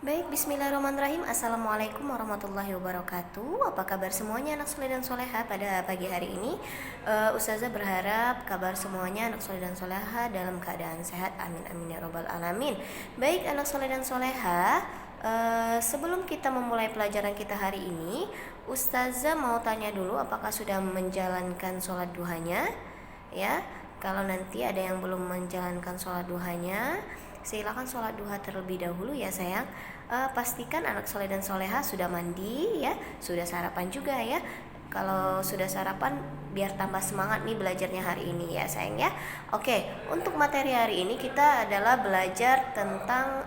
Baik, bismillahirrahmanirrahim. Assalamualaikum warahmatullahi wabarakatuh. Apa kabar semuanya anak soleh dan soleha pada pagi hari ini? Ustazah berharap kabar semuanya anak soleh dan soleha dalam keadaan sehat. Amin amin ya robbal alamin. Baik anak soleh dan soleha, sebelum kita memulai pelajaran kita hari ini, Ustazah mau tanya dulu apakah sudah menjalankan sholat duhanya? Ya, kalau nanti ada yang belum menjalankan sholat duhanya, silakan sholat duha terlebih dahulu ya sayang. Pastikan anak soleh dan soleha sudah mandi ya, sudah sarapan juga ya. Kalau sudah sarapan biar tambah semangat nih belajarnya hari ini ya sayang ya. Oke, untuk materi hari ini kita adalah belajar tentang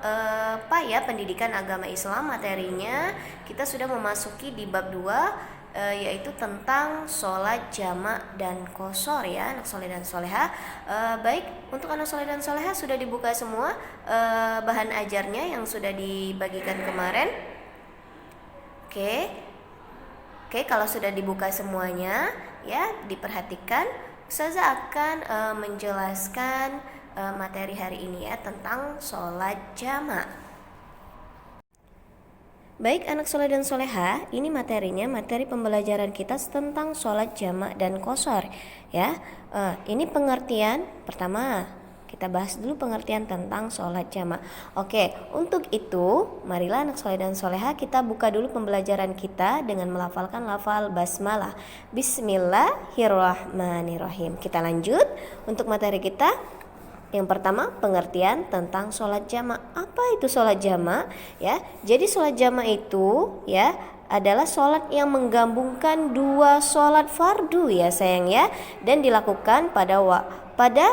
pendidikan agama Islam. Materinya kita sudah memasuki di bab 2, yaitu tentang sholat jamak dan qashar ya anak soleh dan soleha. Baik, untuk anak soleh dan soleha sudah dibuka semua bahan ajarnya yang sudah dibagikan kemarin. Oke, kalau sudah dibuka semuanya ya, diperhatikan. Ustazah akan menjelaskan materi hari ini ya tentang sholat jamak. Baik anak soleh dan soleha, ini materinya, materi pembelajaran kita tentang sholat jamak dan qashar ya. Ini pengertian pertama, kita bahas dulu pengertian tentang sholat jamak. Oke, untuk itu marilah anak soleh dan soleha kita buka dulu pembelajaran kita dengan melafalkan lafal basmalah. Bismillahirrahmanirrahim. Kita lanjut untuk materi kita. Yang pertama, pengertian tentang sholat jamak. Apa itu sholat jamak? Ya, jadi sholat jamak itu ya adalah sholat yang menggabungkan dua sholat fardu ya sayang ya, dan dilakukan pada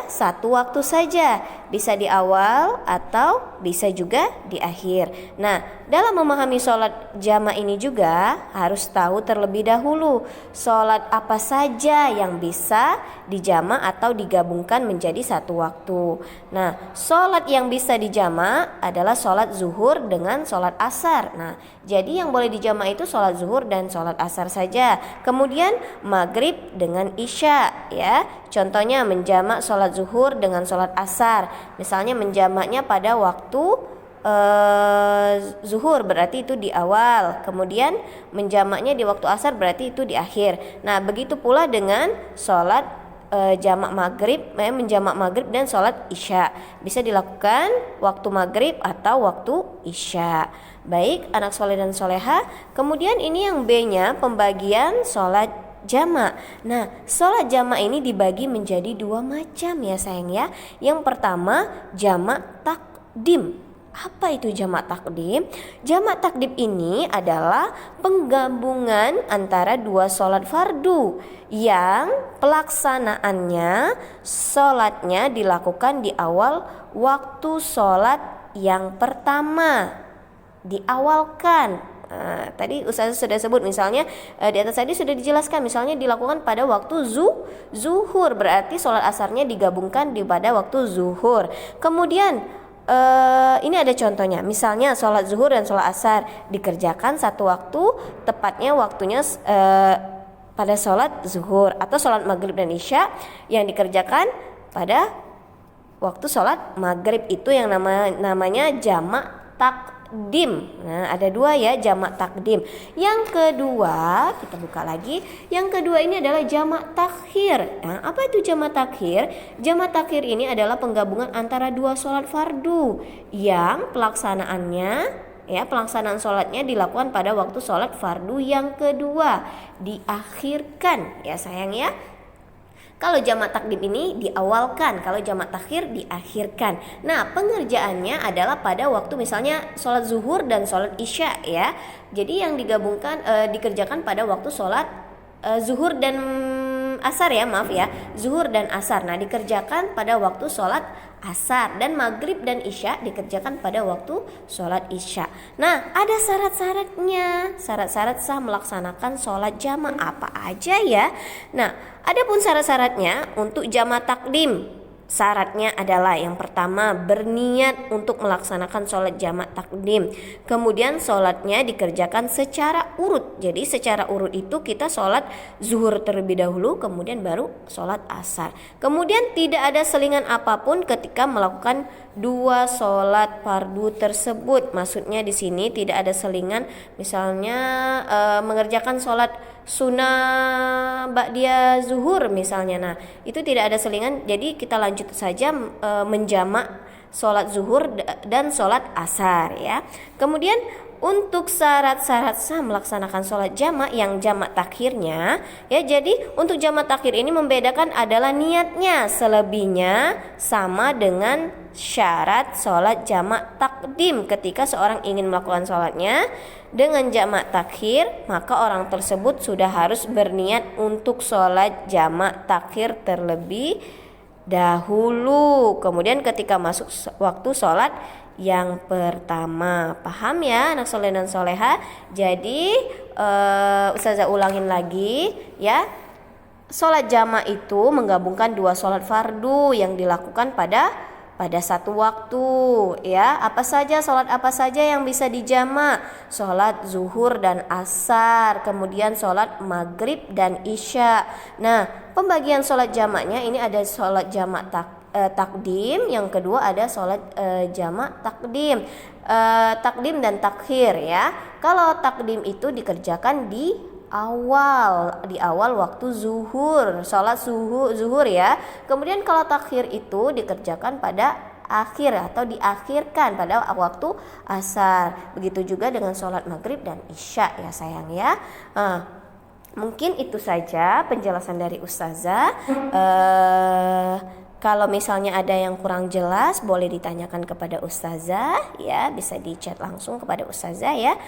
satu waktu saja, bisa di awal atau bisa juga di akhir. Nah, dalam memahami sholat jamak ini juga harus tahu terlebih dahulu sholat apa saja yang bisa dijamak atau digabungkan menjadi satu waktu. Nah, sholat yang bisa dijamak adalah sholat zuhur dengan sholat asar. Nah, jadi yang boleh dijamak itu sholat zuhur dan sholat asar saja. Kemudian maghrib dengan isya ya. Contohnya menjamak sholat zuhur dengan sholat asar. Misalnya menjamaknya pada waktu zuhur berarti itu di awal, kemudian menjamaknya di waktu asar berarti itu di akhir. Nah, begitu pula dengan sholat jamak maghrib, menjamak maghrib dan sholat isya. Bisa dilakukan waktu maghrib atau waktu isya. Baik anak soleh dan soleha. Kemudian ini yang B-nya, pembagian sholat jamak. Nah, sholat jamak ini dibagi menjadi dua macam ya sayang ya. Yang pertama jamak takdim. Apa itu jamak takdim? Jamak takdim ini adalah penggabungan antara dua sholat fardu yang pelaksanaannya sholatnya dilakukan di awal waktu sholat yang pertama, diawalkan. Tadi Ustazah sudah sebut misalnya di atas tadi sudah dijelaskan, misalnya dilakukan pada waktu zuhur berarti sholat asarnya digabungkan pada waktu zuhur. Kemudian ini ada contohnya, misalnya sholat zuhur dan sholat asar dikerjakan satu waktu, tepatnya waktunya pada sholat zuhur, atau sholat maghrib dan isya yang dikerjakan pada waktu sholat maghrib, itu yang namanya jamak takdim. Nah, ada dua ya jamak takdim. Yang kedua, kita buka lagi. Yang kedua ini adalah jamak takhir. Nah, apa itu jamak takhir? Jamak takhir ini adalah penggabungan antara dua sholat fardu yang pelaksanaan sholatnya dilakukan pada waktu sholat fardu yang kedua, diakhirkan ya sayang ya. Kalau jamak takdim ini diawalkan, kalau jamak takhir diakhirkan. Nah, pengerjaannya adalah pada waktu misalnya sholat zuhur dan sholat isya ya. Jadi yang digabungkan dikerjakan pada waktu sholat zuhur dan asar ya, maaf ya, zuhur dan asar. Nah, dikerjakan pada waktu sholat asar, dan maghrib dan isya dikerjakan pada waktu sholat isya. Nah, ada syarat-syaratnya. Syarat-syarat sah melaksanakan sholat jamak apa aja ya? Nah, adapun syarat-syaratnya untuk jamak takdim Syaratnya adalah yang pertama berniat untuk melaksanakan sholat jamak takdim. Kemudian sholatnya dikerjakan secara urut. Jadi secara urut itu kita sholat zuhur terlebih dahulu, kemudian baru sholat asar. Kemudian tidak ada selingan apapun ketika melakukan dua sholat fardu tersebut. Maksudnya di sini tidak ada selingan, misalnya mengerjakan sholat sunnah ba'diyah zuhur misalnya. Nah, itu tidak ada selingan. Jadi kita lanjut saja menjamak sholat zuhur dan sholat asar ya. Kemudian untuk syarat-syarat sah melaksanakan sholat jamak yang jamak takhirnya ya, jadi untuk jamak takhir ini membedakan adalah niatnya, selebihnya sama dengan syarat sholat jamak takdim. Ketika seorang ingin melakukan sholatnya dengan jamak takhir, maka orang tersebut sudah harus berniat untuk sholat jamak takhir terlebih dahulu. Kemudian ketika masuk waktu sholat yang pertama, paham ya anak soleh dan soleha? Jadi Ustazah ulangin lagi ya. Sholat jamak itu menggabungkan dua sholat fardu yang dilakukan pada satu waktu ya. Apa saja, sholat apa saja yang bisa dijamak? Sholat zuhur dan asar, kemudian sholat maghrib dan isya. Nah, pembagian sholat jamaknya ini ada sholat jamak takdim, yang kedua ada sholat jamak takdim, takdim dan takhir ya. Kalau takdim itu dikerjakan di awal waktu zuhur, sholat zuhur ya. Kemudian kalau takhir itu dikerjakan pada akhir atau diakhirkan pada waktu asar. Begitu juga dengan sholat maghrib dan isya ya sayang ya. Mungkin itu saja penjelasan dari Ustazah. Kalau misalnya ada yang kurang jelas boleh ditanyakan kepada Ustazah ya, bisa di chat langsung kepada Ustazah ya.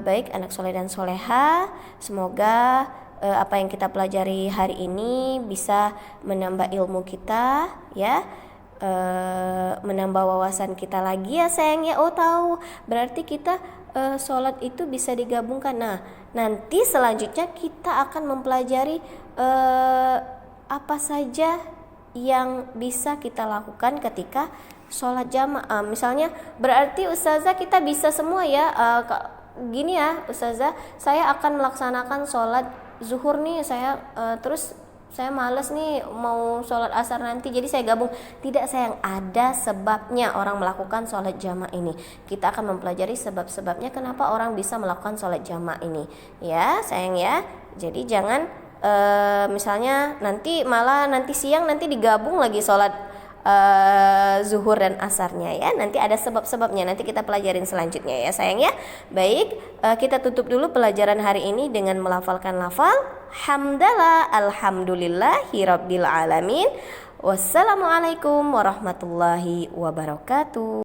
Baik anak soleh dan soleha, semoga apa yang kita pelajari hari ini bisa menambah ilmu kita ya, menambah wawasan kita lagi ya sayang ya. Oh tahu, berarti kita sholat itu bisa digabungkan. Nah nanti selanjutnya kita akan mempelajari apa saja yang bisa kita lakukan ketika sholat jamaah. Misalnya berarti Ustazah kita bisa semua ya. Gini ya Ustazah, saya akan melaksanakan sholat zuhur nih, saya terus saya males nih mau sholat asar nanti, jadi saya gabung. Tidak sayang, ada sebabnya orang melakukan sholat jamaah ini. Kita akan mempelajari sebab-sebabnya kenapa orang bisa melakukan sholat jamaah ini ya sayang ya. Jadi jangan misalnya nanti siang nanti digabung lagi sholat zuhur dan asarnya ya. Nanti ada sebab-sebabnya, nanti kita pelajarin selanjutnya ya sayang ya. Baik, kita tutup dulu pelajaran hari ini dengan melafalkan lafal hamdalah alhamdulillahi rabbil alamin. Wassalamualaikum warahmatullahi wabarakatuh.